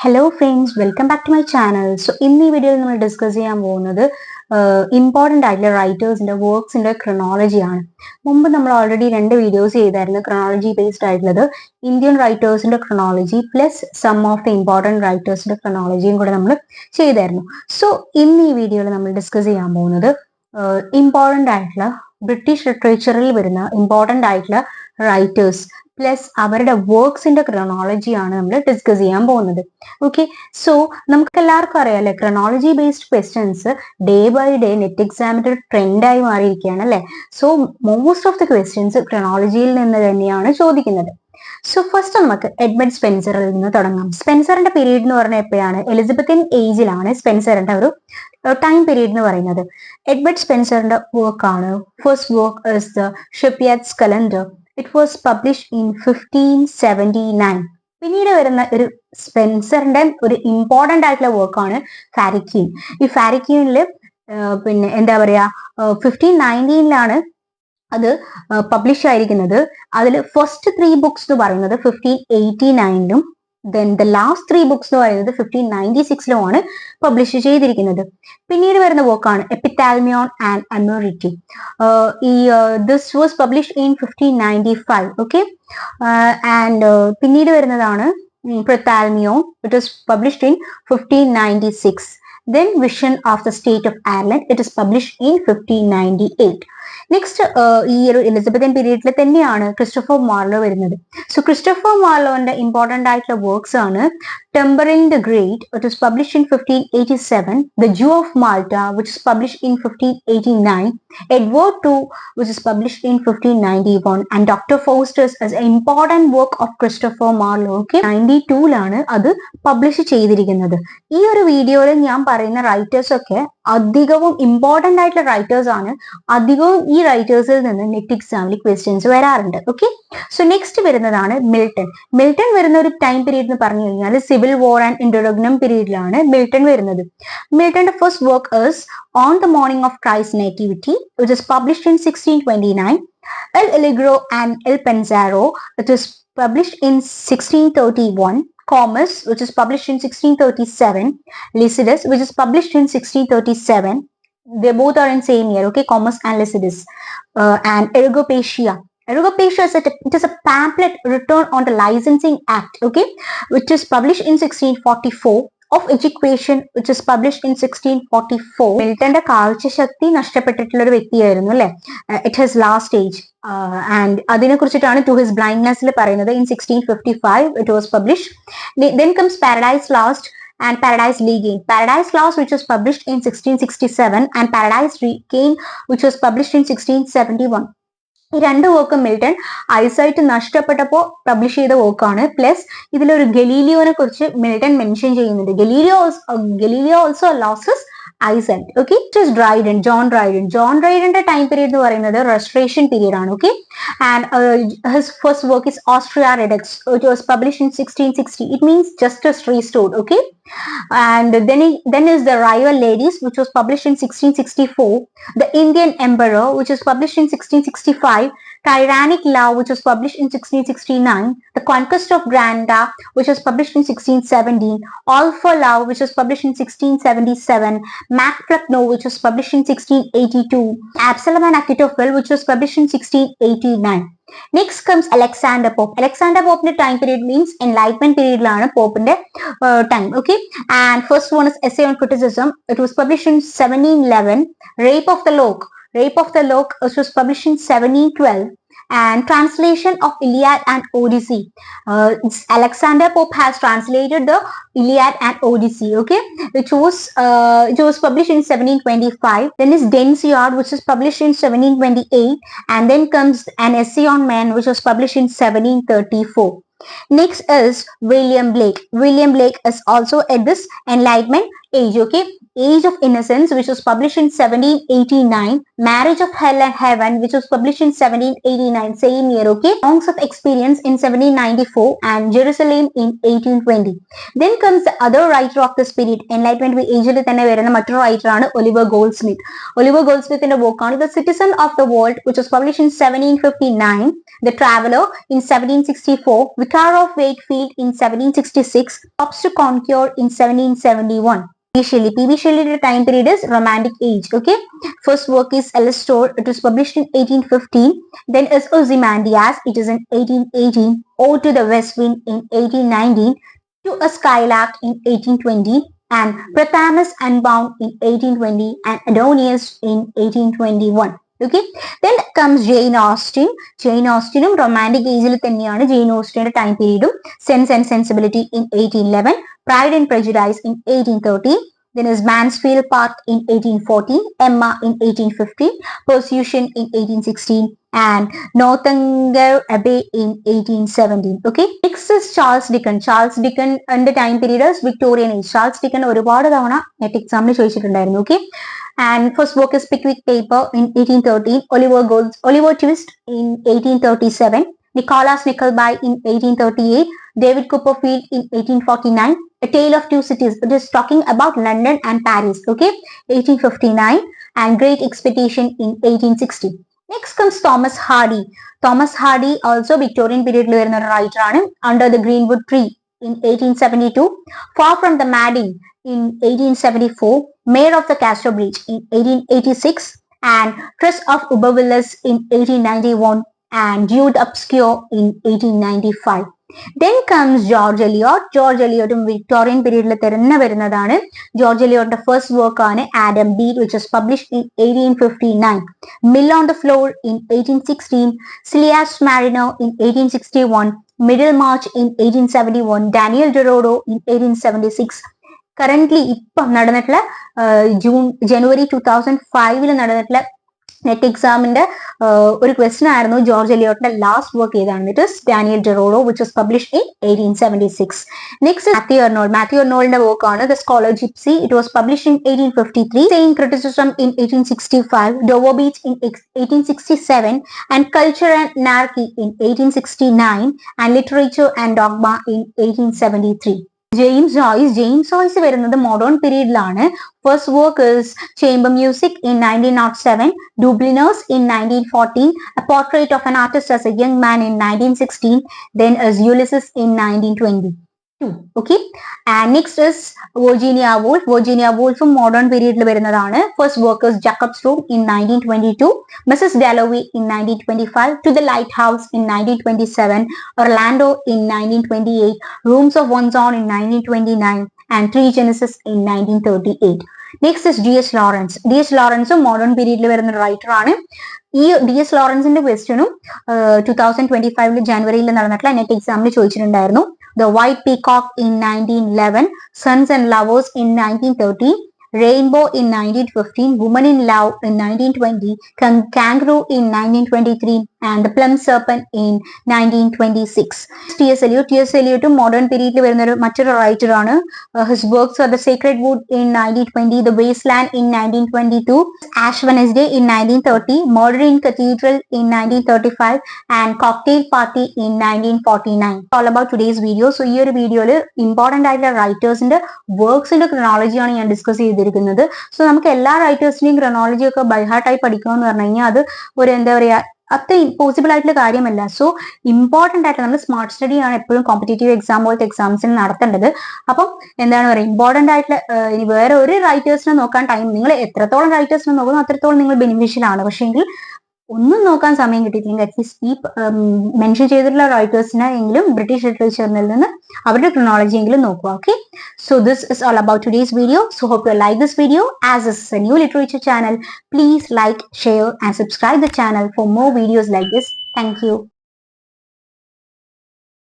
Hello friends, welcome back to my channel. So in the video we discuss important writers in the works in the chronology. മുമ്പ് നമ്മൾ already രണ്ട് videos ചെയ്തായിരുന്നു chronology based ആയിട്ടുള്ളത് Indian റൈറ്റേഴ്സിന്റെ chronology plus some of the important റൈറ്റേഴ്സിന്റെ chronologyയും കൂടെ നമ്മൾ ചെയ്തായിരുന്നു. സോ ഇന്ന് ഈ വീഡിയോയിൽ നമ്മൾ ഡിസ്കസ് ചെയ്യാൻ പോകുന്നത് ഇമ്പോർട്ടൻ്റ് ആയിട്ടുള്ള ബ്രിട്ടീഷ് ലിറ്ററേച്ചറിൽ വരുന്ന ഇമ്പോർട്ടൻ്റ് ആയിട്ടുള്ള റൈറ്റേഴ്സ് പ്ലസ് അവരുടെ വർക്ക്സിന്റെ ക്രോണോളജിയാണ് നമ്മൾ ഡിസ്കസ് ചെയ്യാൻ പോകുന്നത്. ഓക്കെ, സോ നമുക്ക് എല്ലാവർക്കും അറിയാം chronology based questions day by day net എക്സാമിന്റെ ഒരു ട്രെൻഡായി മാറിയിരിക്കുകയാണ് അല്ലെ. So most of the questions ക്രോണോളജിയിൽ നിന്ന് തന്നെയാണ് ചോദിക്കുന്നത്. സോ ഫസ്റ്റ് നമുക്ക് എഡ്മണ്ട് സ്പെൻസറിൽ നിന്ന് തുടങ്ങാം. സ്പെൻസറിന്റെ പീരീഡ് എന്ന് പറഞ്ഞാൽ എപ്പോഴാണ്? എലിസബത്തൻ ഏജിലാണ് സ്പെൻസറിന്റെ ഒരു ടൈം പീരീഡ് എന്ന് പറയുന്നത്. എഡ്മണ്ട് സ്പെൻസറിന്റെ വർക്കാണ് first work is the shepherd's calendar. It was published in 1579. പിന്നീട് വരുന്ന ഒരു സ്പെൻസറിന്റെ ഒരു ഇമ്പോർട്ടൻ്റ് ആയിട്ടുള്ള വർക്കാണ് ഫാരിക്യൂൻ. ഈ ഫാരിക്യൂനില് പിന്നെ എന്താ പറയാ 1519 അത് പബ്ലിഷ് ആയിരിക്കുന്നത്. അതിൽ ഫസ്റ്റ് 3 ബുക്സ് എന്ന് പറയുന്നത് 1589 ദെൻ ദ ലാസ്റ്റ് 3 ബുക്സ് എന്ന് പറയുന്നത് 1596 പബ്ലിഷ് ചെയ്തിരിക്കുന്നത്. പിന്നീട് വരുന്ന വർക്കാണ് Epithalamion and Amoretti. This was publish in 1595. Okay, and പിന്നീട് വരുന്നതാണ് Prothalamion. It was published in 1596. Then Vision of the State of Ireland. It is published in 1598. Next ഈ ഒരു എലിസബത്തൻ പീരീഡിൽ തന്നെയാണ് ക്രിസ്റ്റഫർ മാർലോ വരുന്നത്. സോ ക്രിസ്റ്റഫർ മാർലോന്റെ important ആയിട്ടുള്ള works ആണ് Tamburlaine the great. It was published in 1587. The Jew of Malta which is published in 1589. Edward two which is published in 1591. And doctor Faustus as a important work of Christopher Marlowe. Okay, 92 അത് publish ചെയ്തിരിക്കുന്നത്. ഈ ഒരു വീഡിയോയിൽ ഞാൻ പറയുന്ന writers ഒക്കെ അധികവും important ആയിട്ടുള്ള റൈറ്റേഴ്സ് ആണ്. അധികവും ഈ റൈറ്റേഴ്സിൽ നിന്ന് നെറ്റ് എക്സാമിൽ ക്വസ്റ്റ്യൻസ് വരാറുണ്ട്. ഓക്കെ, സോ നെക്സ്റ്റ് വരുന്നതാണ് മിൽട്ടൺ. മിൽട്ടൺ വരുന്ന ഒരു ടൈം പീരീഡ് എന്ന് പറഞ്ഞു കഴിഞ്ഞാൽ സിവിൽ വാർ ആൻഡ് ഇന്റർറോഗ്നം പീരീഡിലാണ് മിൽട്ടൺ വരുന്നത്. മിൽട്ടന്റെ first work is on the morning of Christ nativity which is published in 1629. L'Allegro and Il Penseroso it is published in 1631. Comus, which is published in 1637. Lycidas, which is published in 1637. They both are in same year. Okay, Comus and Lycidas. And Ergopatia. Ergopatia is a pamphlet written on the Licensing Act. Okay, which is published in 1644. Of Education, which is published in 1644. മിൽട്ടന്റെ കാഴ്ചശക്തി നഷ്ടപ്പെട്ടിട്ടുള്ള ഒരു വ്യക്തിയായിരുന്നു അല്ലെ. It has last age and അതിനെ കുറിച്ചിട്ടാണ് to his ബ്ലൈൻഡ്നെസ്സിൽ പറയുന്നത്. In 1655 it was published. Then comes Paradise Lost and Paradise Regained. Paradise Lost which was published in 1667 and Paradise Regained which was published in 1671. ഈ രണ്ട് വർക്കും Milton eyesight നഷ്ടപ്പെട്ടപ്പോൾ publish ചെയ്ത വർക്കാണ്. Plus ഇതിലൊരു ഗലീലിയോനെ കുറിച്ച് മിൽട്ടൺ മെൻഷൻ ചെയ്യുന്നുണ്ട്. Galileo also losses eyesight. Okay, it is Dryden, John Dryden. John Dryden's time period എന്ന് പറയുന്നത് restoration period ആണ്. Okay, and his first work is Austria Redux. It was published in 1660. It means justice restored. Okay, and then is the Rival Ladies which was published in 1664. The Indian Emperor which was published in 1665. Tyrannic Love which was published in 1669. The Conquest of Granda which was published in 1617. All for Love which was published in 1677. Mac Pluckno which was published in 1682. Absalom and Achitophel which was published in 1689. Next comes Alexander Pope. Alexander Pope time period means Enlightenment period lana Pope time. Okay, and first one is Essay on Criticism. It was published in 1711. Rape of the Lock which was published in 1712. And translation of Iliad and Odyssey. Alexander Pope has translated the Iliad and Odyssey. Okay, which was published in 1725. Then is Denziard which is published in 1728. And then comes An Essay on Man which was published in 1734. Next is William Blake. William Blake is also at this Enlightenment Age, okay? Age of Innocence, which was published in 1789. Marriage of Hell and Heaven, which was published in 1789, same year, okay? Songs of Experience in 1794 and Jerusalem in 1820. Then comes the other writer of the spirit, Enlightenment Age-il തന്നെ വരുന്ന മറ്റൊരു writer ആണ് Oliver Goldsmith. Oliver Goldsmithന്റെ book ആണ് The Citizen of the World, which was published in 1759. The Traveller in 1764. Vicar of Wakefield in 1766. Stops to Conquer in 1771. P.B. Shelley's time period is Romantic Age. Okay, first work is Ellistor. It was published in 1815. Then is Ozymandias. It is in 1818. Ode to the West Wind in 1819. To a Skylark in 1820. And Prathamas Unbound in 1820. And Adonius in 1821. Okay, then comes Jane Austen. Jane Austen romantic age-il തന്നെയാണ് Jane Austenന്റെ time period. Sense and Sensibility in 1811. Pride and Prejudice in 1813. Then is Mansfield Park in 1814. Emma in 1815. Persuasion in 1816. And Northanger Abbey in 1817. Okay. Next is Charles Dickens. Charles Dickens under time period is Victorian age. Charles Dickens ഒരുപാട് തവണ net എക്സാമിന് ചോദിച്ചിട്ടുണ്ടായിരുന്നു. Okay. And first book is Pickwick Paper in 1813. Oliver Twist in 1837. Nicholas Nickleby in 1838. David Copperfield in 1849. A Tale of Two Cities. It is talking about London and Paris. Okay, 1859. And Great Expectation in 1860. Next comes Thomas Hardy. Thomas Hardy also Victorian period writer Under the Greenwood Tree in 1872. Far from the Madding in 1874. Mayor of the Castle Bridge in 1886. And Tress of Ubervilliers in 1891. And Jude Obscure in 1895. Then comes George Eliot. George Eliot Victorian period തരുന്ന വരുന്നതാണ്. George Eliotന്റെ first work ആണ് Adam Bede, which was published in 1859. Mill on the Floor in 1816. Silas Mariner in 1861. Middlemarch in 1871. Daniel Derodo in 1876. Currently ഇപ്പം നടന്നിട്ടുള്ള January 2005 നടന്നിട്ടുള്ള net എക്സാമിന്റെ ഒരു question ആയിരുന്നു George എലിയോട്ടിന്റെ ലാസ്റ്റ് വർക്ക് ഏതാണ്. It is Daniel Deronda, which was published in 1876. Next Matthew Arnold. Matthew അർണോൾഡിന്റെ work ആണ് the scholar gipsy. It was published in 1853. Essays criticism in 1865. Dover Beach in 1867. And culture and anarchy in 1869. And literature and dogma in 1873. James Joyce വരുന്നത് modern പീരീഡിലാണ്. First work is Chamber Music in 1907, Dubliners in 1914, A Portrait of an Artist as a Young Man in 1916, then as Ulysses in 1920. Okay, and next is Virginia Woolf. Virginia Woolf modern period വരുന്നതാണ്. First work is Jacob's Room in 1922, Mrs. Dalloway in 1925, To the Lighthouse in 1927, Orlando in 1928, Rooms of One's Own in 1929, and Three Genesis in 1938. Next is D.S. Lawrence. D.S. Lawrence modern period വരുന്ന writer ആണ്. ഈ D.S. ലോറൻസിന്റെ ക്വസ്റ്റ്യനും 2025 ജനുവരിയിൽ നടന്നിട്ടുള്ള net എക്സാമിൽ ചോദിച്ചിട്ടുണ്ടായിരുന്നു. The White Peacock in 1911, Sons and Lovers in 1913, Rainbow in 1915, Woman in Love in 1920, Kangaroo in 1923, and The Plum Serpent in 1926. T.S. Eliot modern period വരുന്ന മറ്റൊരു റൈറ്റർ ആണ്. His works are The Sacred Wood in 1920, The Wasteland in 1922, Ash Wednesday in 1930, Murder in Cathedral in 1935, and Cocktail Party in 1949. All about today's video. So ഈ ഒരു വീഡിയോയിൽ important ആയിട്ടുള്ള റൈറ്റേഴ്സിന്റെ വർക്ക്സിന്റെ chronology ആണ് ഞാൻ discuss ചെയ്തിരിക്കുന്നത്. സോ നമുക്ക് എല്ലാ റൈറ്റേഴ്സിന്റെയും ക്രോണോളജി ഒക്കെ ബൈഹാർട്ടായി പഠിക്കുക എന്ന് പറഞ്ഞു കഴിഞ്ഞാൽ അത് ഒരു എന്താ പറയാ അത്ര പോസിബിൾ ആയിട്ടുള്ള കാര്യമല്ല. സോ ഇമ്പോർട്ടന്റ് ആയിട്ട് നമ്മൾ സ്മാർട്ട് സ്റ്റഡി ആണ് എപ്പോഴും കോമ്പറ്റേറ്റീവ് എക്സാം പോലത്തെ എക്സാംസിന് നടത്തേണ്ടത്. അപ്പം എന്താണ് പറയുക, ഇമ്പോർട്ടന്റ് ആയിട്ടുള്ള ഇനി വേറെ ഒരു റൈറ്റേഴ്സിനെ നോക്കാൻ ടൈം നിങ്ങൾ എത്രത്തോളം റൈറ്റേഴ്സിനെ നോക്കുന്നു അത്രത്തോളം നിങ്ങൾ ബെനിഫിഷ്യൽ ആണ്. പക്ഷേ എങ്കിൽ ഒന്നും നോക്കാൻ സമയം കിട്ടിയിട്ടില്ലെങ്കിൽ അറ്റ്ലീസ്റ്റ് ഈ മെൻഷൻ ചെയ്തിട്ടുള്ള റൈറ്റേഴ്സിനെ എങ്കിലും ബ്രിട്ടീഷ് ലിറ്ററേച്ചറിൽ നിന്ന് അവരുടെ ക്രോണോളജി എങ്കിലും നോക്കുക. Okay, so this is all about today's video. So hope you like this video. As this is a new literature channel, please like, share and subscribe the channel for more videos like this. Thank you.